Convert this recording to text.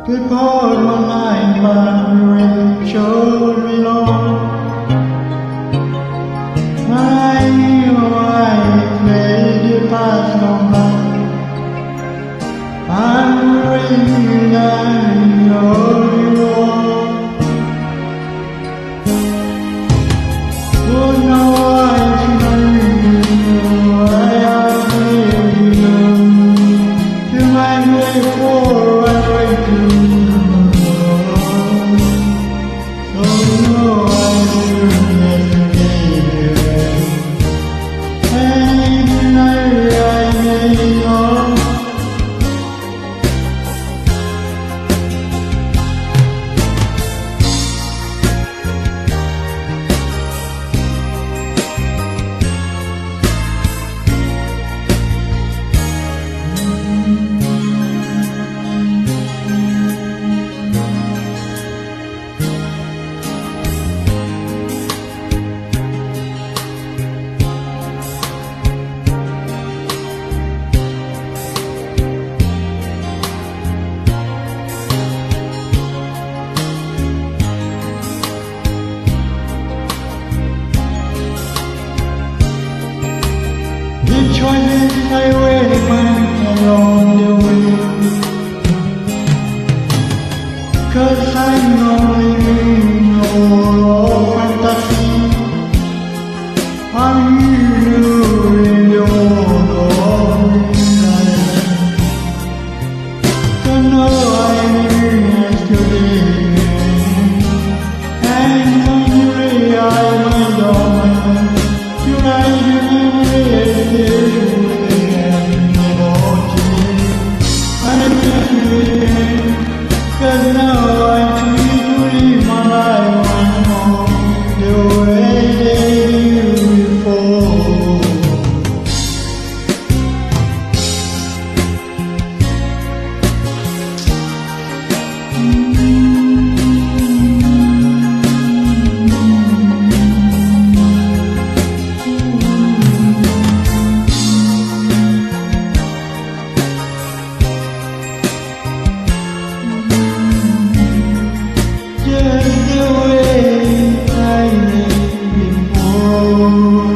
Before my night, my showed me long. I made it past on by. I'm reading and you're wrong. Oh, now I know I am you. To my way forward, way to. Choices I weigh along the way, 'cause I know no fantasy. I'm you in your life. Don't know I'm yesterday, and only I might know you like Cause now I need to live my life once more the way they do before. Just the way I made before.